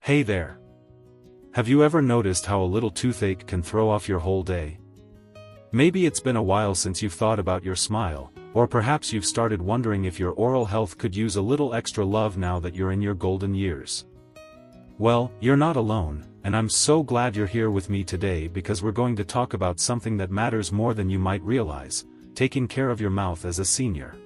Hey there. Have you ever noticed how a little toothache can throw off your whole day? Maybe it's been a while since you've thought about your smile, or perhaps you've started wondering if your oral health could use a little extra love now that you're in your golden years. Well, you're not alone, and I'm so glad you're here with me today because we're going to talk about something that matters more than you might realize: taking care of your mouth as a senior.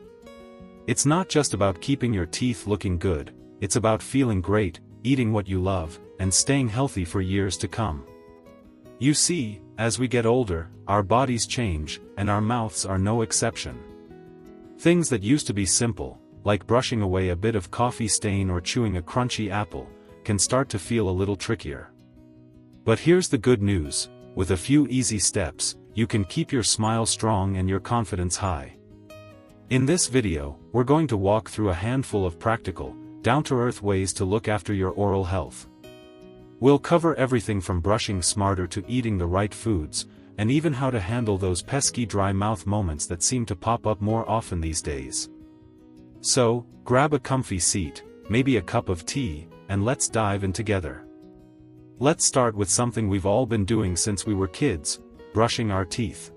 It's not just about keeping your teeth looking good, it's about feeling great, eating what you love, and staying healthy for years to come. You see, as we get older, our bodies change, and our mouths are no exception. Things that used to be simple, like brushing away a bit of coffee stain or chewing a crunchy apple, can start to feel a little trickier. But here's the good news: with a few easy steps, you can keep your smile strong and your confidence high. In this video, we're going to walk through a handful of practical, down-to-earth ways to look after your oral health. We'll cover everything from brushing smarter to eating the right foods, and even how to handle those pesky dry mouth moments that seem to pop up more often these days. So, grab a comfy seat, maybe a cup of tea, and let's dive in together. Let's start with something we've all been doing since we were kids: brushing our teeth.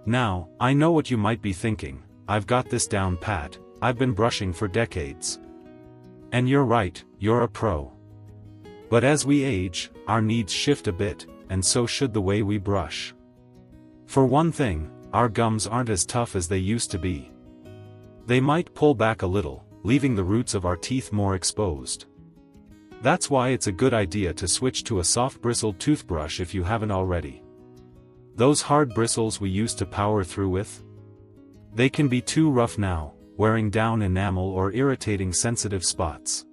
Now, I know what you might be thinking: I've got this down pat, I've been brushing for decades. And you're right, you're a pro. But as we age, our needs shift a bit, and so should the way we brush. For one thing, our gums aren't as tough as they used to be. They might pull back a little, leaving the roots of our teeth more exposed. That's why it's a good idea to switch to a soft-bristled toothbrush if you haven't already. Those hard bristles we used to power through with? They can be too rough now, wearing down enamel or irritating sensitive spots.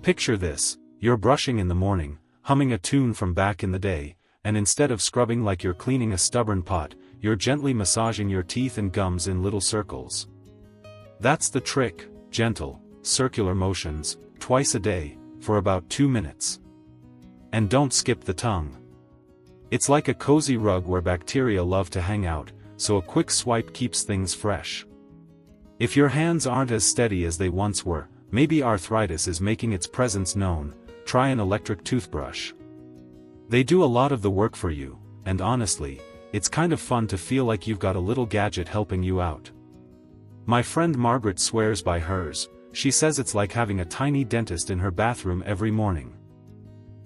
Picture this: you're brushing in the morning, humming a tune from back in the day, and instead of scrubbing like you're cleaning a stubborn pot, you're gently massaging your teeth and gums in little circles. That's the trick: gentle, circular motions, twice a day, for about 2 minutes. And don't skip the tongue. It's like a cozy rug where bacteria love to hang out, so a quick swipe keeps things fresh. If your hands aren't as steady as they once were, maybe arthritis is making its presence known. Try an electric toothbrush. They do a lot of the work for you, and honestly, it's kind of fun to feel like you've got a little gadget helping you out. My friend Margaret swears by hers. She says it's like having a tiny dentist in her bathroom every morning.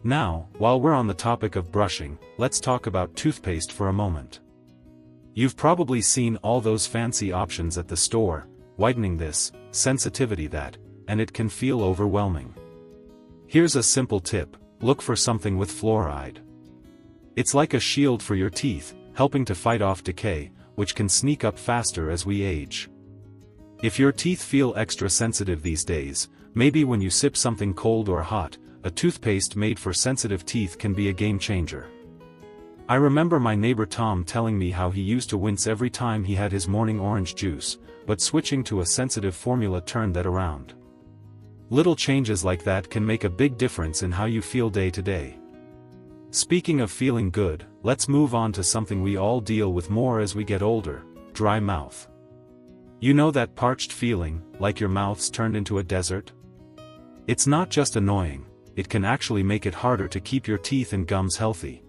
Now, while we're on the topic of brushing, let's talk about toothpaste for a moment. You've probably seen all those fancy options at the store: whitening this, sensitivity that, and it can feel overwhelming. Here's a simple tip: look for something with fluoride. It's like a shield for your teeth, helping to fight off decay, which can sneak up faster as we age. If your teeth feel extra sensitive these days, maybe when you sip something cold or hot, a toothpaste made for sensitive teeth can be a game changer. I remember my neighbor Tom telling me how he used to wince every time he had his morning orange juice, but switching to a sensitive formula turned that around. Little changes like that can make a big difference in how you feel day to day. Speaking of feeling good, let's move on to something we all deal with more as we get older: dry mouth. You know that parched feeling, like your mouth's turned into a desert? It's not just annoying, it can actually make it harder to keep your teeth and gums healthy.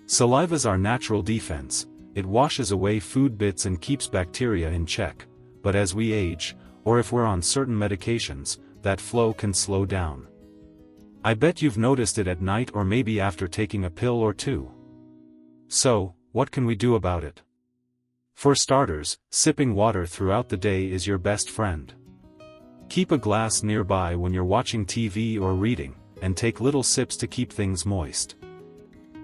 Saliva's our natural defense. It washes away food bits and keeps bacteria in check, but as we age, or if we're on certain medications, that flow can slow down. I bet you've noticed it at night or maybe after taking a pill or two. So, what can we do about it? For starters, sipping water throughout the day is your best friend. Keep a glass nearby when you're watching TV or reading, and take little sips to keep things moist.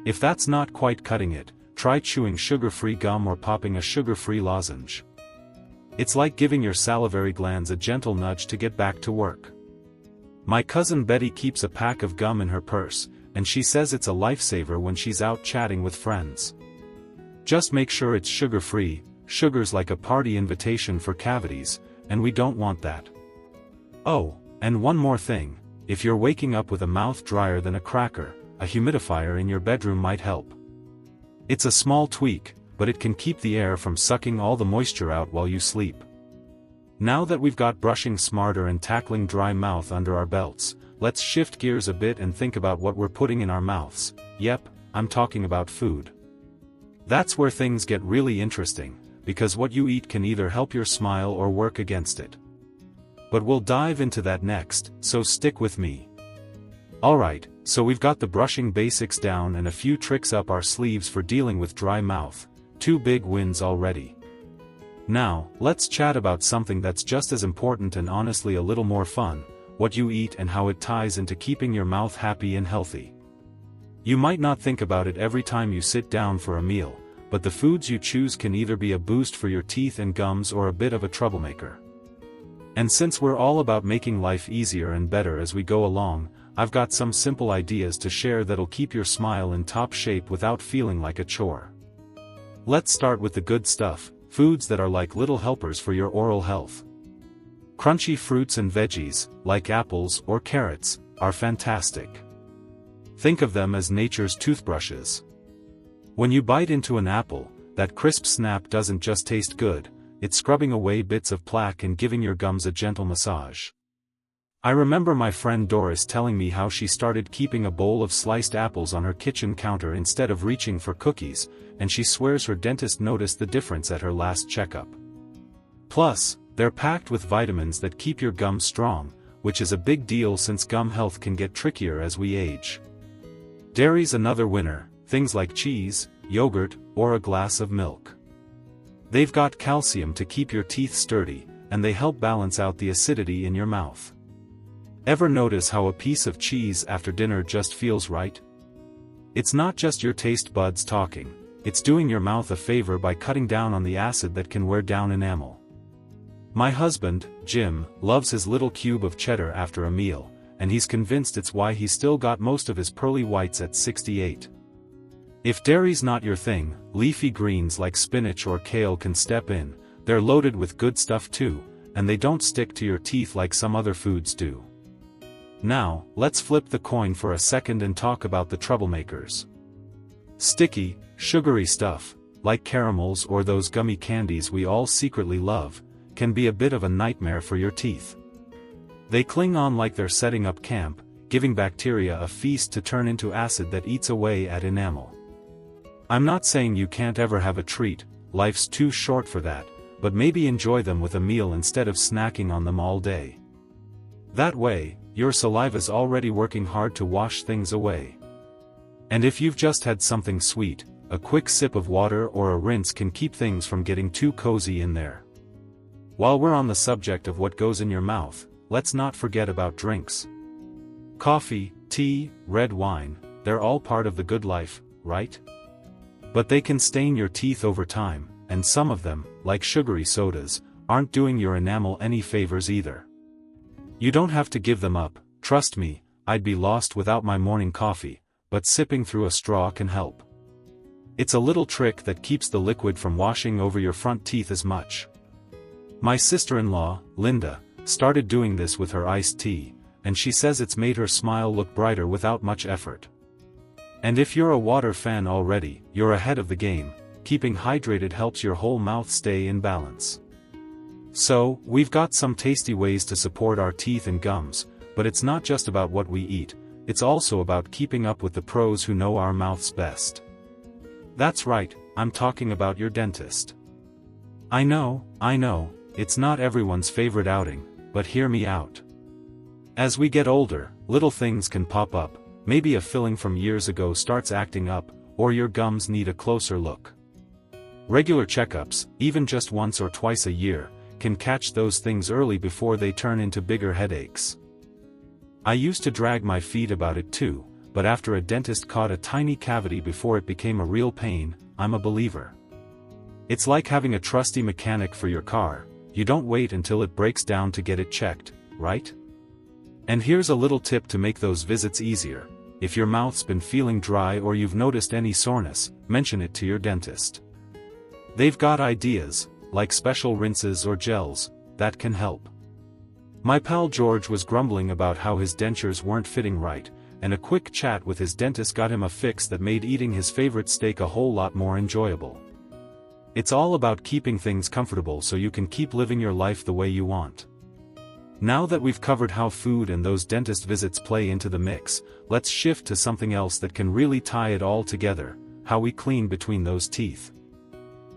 If that's not quite cutting it, try chewing sugar-free gum or popping a sugar-free lozenge. It's like giving your salivary glands a gentle nudge to get back to work. My cousin Betty keeps a pack of gum in her purse, and she says it's a lifesaver when she's out chatting with friends. Just make sure it's sugar-free. Sugar's like a party invitation for cavities, and we don't want that. Oh, and one more thing: if you're waking up with a mouth drier than a cracker, a humidifier in your bedroom might help. It's a small tweak, but it can keep the air from sucking all the moisture out while you sleep. Now that we've got brushing smarter and tackling dry mouth under our belts, let's shift gears a bit and think about what we're putting in our mouths. Yep, I'm talking about food. That's where things get really interesting, because what you eat can either help your smile or work against it. But we'll dive into that next, so stick with me. Alright, so we've got the brushing basics down and a few tricks up our sleeves for dealing with dry mouth. 2 big wins already. Now, let's chat about something that's just as important and honestly a little more fun: what you eat and how it ties into keeping your mouth happy and healthy. You might not think about it every time you sit down for a meal, but the foods you choose can either be a boost for your teeth and gums or a bit of a troublemaker. And since we're all about making life easier and better as we go along, I've got some simple ideas to share that'll keep your smile in top shape without feeling like a chore. Let's start with the good stuff, foods that are like little helpers for your oral health. Crunchy fruits and veggies, like apples or carrots, are fantastic. Think of them as nature's toothbrushes. When you bite into an apple, that crisp snap doesn't just taste good, it's scrubbing away bits of plaque and giving your gums a gentle massage. I remember my friend Doris telling me how she started keeping a bowl of sliced apples on her kitchen counter instead of reaching for cookies, and she swears her dentist noticed the difference at her last checkup. Plus, they're packed with vitamins that keep your gums strong, which is a big deal since gum health can get trickier as we age. Dairy's another winner, things like cheese, yogurt, or a glass of milk. They've got calcium to keep your teeth sturdy, and they help balance out the acidity in your mouth. Ever notice how a piece of cheese after dinner just feels right? It's not just your taste buds talking, it's doing your mouth a favor by cutting down on the acid that can wear down enamel. My husband, Jim, loves his little cube of cheddar after a meal, and he's convinced it's why he's still got most of his pearly whites at 68. If dairy's not your thing, leafy greens like spinach or kale can step in. They're loaded with good stuff too, and they don't stick to your teeth like some other foods do. Now, let's flip the coin for a second and talk about the troublemakers. Sticky, sugary stuff, like caramels or those gummy candies we all secretly love, can be a bit of a nightmare for your teeth. They cling on like they're setting up camp, giving bacteria a feast to turn into acid that eats away at enamel. I'm not saying you can't ever have a treat, life's too short for that, but maybe enjoy them with a meal instead of snacking on them all day. That way, your saliva's already working hard to wash things away. And if you've just had something sweet, a quick sip of water or a rinse can keep things from getting too cozy in there. While we're on the subject of what goes in your mouth, let's not forget about drinks. Coffee, tea, red wine, they're all part of the good life, right? But they can stain your teeth over time, and some of them, like sugary sodas, aren't doing your enamel any favors either. You don't have to give them up, trust me, I'd be lost without my morning coffee, but sipping through a straw can help. It's a little trick that keeps the liquid from washing over your front teeth as much. My sister-in-law, Linda, started doing this with her iced tea, and she says it's made her smile look brighter without much effort. And if you're a water fan already, you're ahead of the game. Keeping hydrated helps your whole mouth stay in balance. So, we've got some tasty ways to support our teeth and gums, but it's not just about what we eat, it's also about keeping up with the pros who know our mouths best. That's right, I'm talking about your dentist. I know, it's not everyone's favorite outing, but hear me out. As we get older, little things can pop up, maybe a filling from years ago starts acting up, or your gums need a closer look. Regular checkups, even just once or twice a year, can catch those things early before they turn into bigger headaches. I used to drag my feet about it too, but after a dentist caught a tiny cavity before it became a real pain, I'm a believer. It's like having a trusty mechanic for your car, you don't wait until it breaks down to get it checked, right? And here's a little tip to make those visits easier. If your mouth's been feeling dry or you've noticed any soreness, mention it to your dentist. They've got ideas, like special rinses or gels, that can help. My pal George was grumbling about how his dentures weren't fitting right, and a quick chat with his dentist got him a fix that made eating his favorite steak a whole lot more enjoyable. It's all about keeping things comfortable so you can keep living your life the way you want. Now that we've covered how food and those dentist visits play into the mix, let's shift to something else that can really tie it all together: how we clean between those teeth.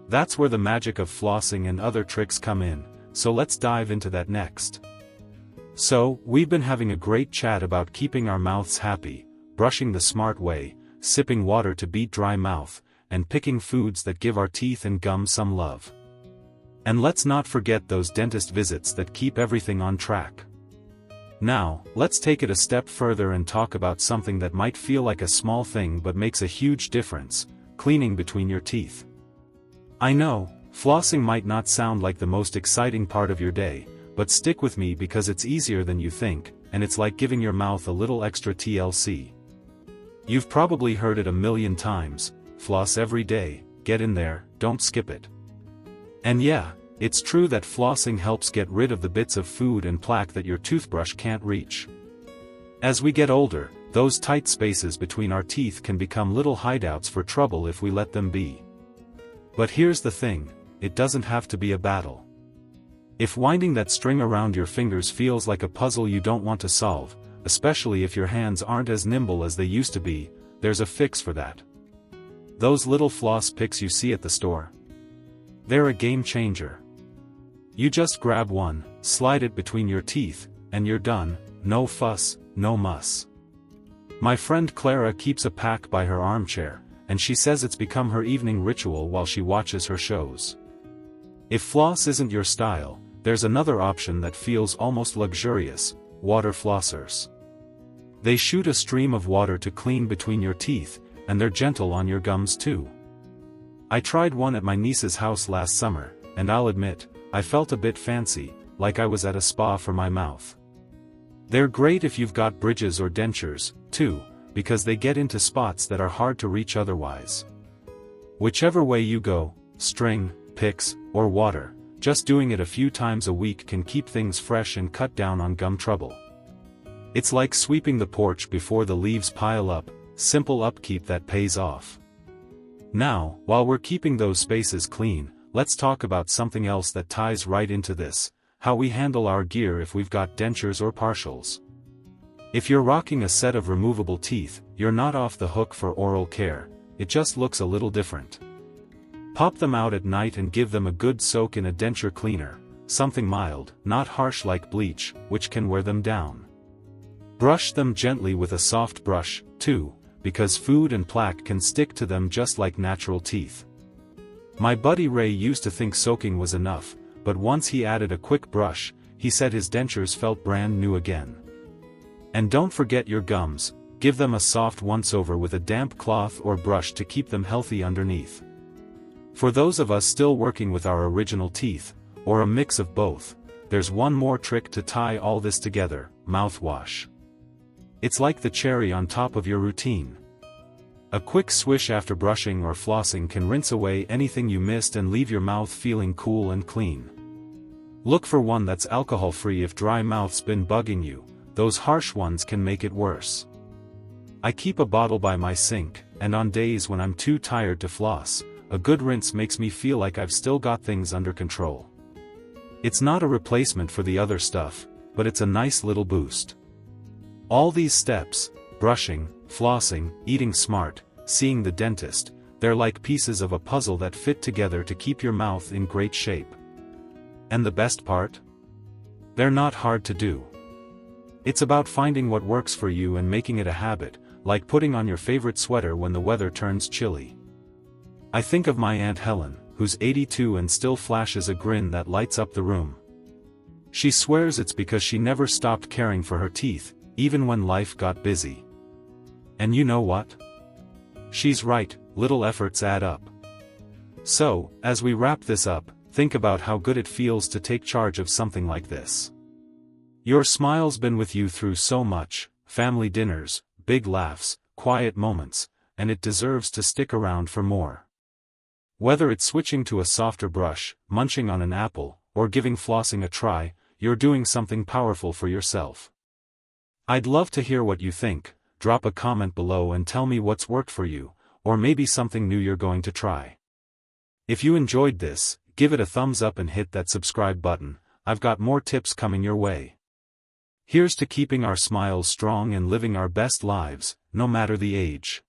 That's where the magic of flossing and other tricks come in, so let's dive into that next. So, we've been having a great chat about keeping our mouths happy, brushing the smart way, sipping water to beat dry mouth, and picking foods that give our teeth and gums some love. And let's not forget those dentist visits that keep everything on track. Now, let's take it a step further and talk about something that might feel like a small thing but makes a huge difference: cleaning between your teeth. I know, flossing might not sound like the most exciting part of your day, but stick with me because it's easier than you think, and it's like giving your mouth a little extra TLC. You've probably heard it a million times: floss every day, get in there, don't skip it. And yeah, it's true that flossing helps get rid of the bits of food and plaque that your toothbrush can't reach. As we get older, those tight spaces between our teeth can become little hideouts for trouble if we let them be. But here's the thing: it doesn't have to be a battle. If winding that string around your fingers feels like a puzzle you don't want to solve, especially if your hands aren't as nimble as they used to be, there's a fix for that. Those little floss picks you see at the store. They're a game changer. You just grab one, slide it between your teeth, and you're done. No fuss, no muss. My friend Clara keeps a pack by her armchair, and she says it's become her evening ritual while she watches her shows. If floss isn't your style, there's another option that feels almost luxurious: water flossers. They shoot a stream of water to clean between your teeth, and they're gentle on your gums too. I tried one at my niece's house last summer, and I'll admit, I felt a bit fancy, like I was at a spa for my mouth. They're great if you've got bridges or dentures, too, because they get into spots that are hard to reach otherwise. Whichever way you go, string, picks, or water, just doing it a few times a week can keep things fresh and cut down on gum trouble. It's like sweeping the porch before the leaves pile up: simple upkeep that pays off. Now, while we're keeping those spaces clean, let's talk about something else that ties right into this: how we handle our gear if we've got dentures or partials. If you're rocking a set of removable teeth, you're not off the hook for oral care, it just looks a little different. Pop them out at night and give them a good soak in a denture cleaner, something mild, not harsh like bleach, which can wear them down. Brush them gently with a soft brush, too, because food and plaque can stick to them just like natural teeth. My buddy Ray used to think soaking was enough, but once he added a quick brush, he said his dentures felt brand new again. And don't forget your gums: give them a soft once-over with a damp cloth or brush to keep them healthy underneath. For those of us still working with our original teeth, or a mix of both, there's one more trick to tie all this together: mouthwash. It's like the cherry on top of your routine. A quick swish after brushing or flossing can rinse away anything you missed and leave your mouth feeling cool and clean. Look for one that's alcohol-free if dry mouth's been bugging you; those harsh ones can make it worse. I keep a bottle by my sink, and on days when I'm too tired to floss, a good rinse makes me feel like I've still got things under control. It's not a replacement for the other stuff, but it's a nice little boost. All these steps: brushing, flossing, eating smart, seeing the dentist, they're like pieces of a puzzle that fit together to keep your mouth in great shape. And the best part? They're not hard to do. It's about finding what works for you and making it a habit, like putting on your favorite sweater when the weather turns chilly. I think of my Aunt Helen, who's 82 and still flashes a grin that lights up the room. She swears it's because she never stopped caring for her teeth, even when life got busy. And you know what? She's right, little efforts add up. So, as we wrap this up, think about how good it feels to take charge of something like this. Your smile's been with you through so much: family dinners, big laughs, quiet moments, and it deserves to stick around for more. Whether it's switching to a softer brush, munching on an apple, or giving flossing a try, you're doing something powerful for yourself. I'd love to hear what you think. Drop a comment below and tell me what's worked for you, or maybe something new you're going to try. If you enjoyed this, give it a thumbs up and hit that subscribe button. I've got more tips coming your way. Here's to keeping our smiles strong and living our best lives, no matter the age.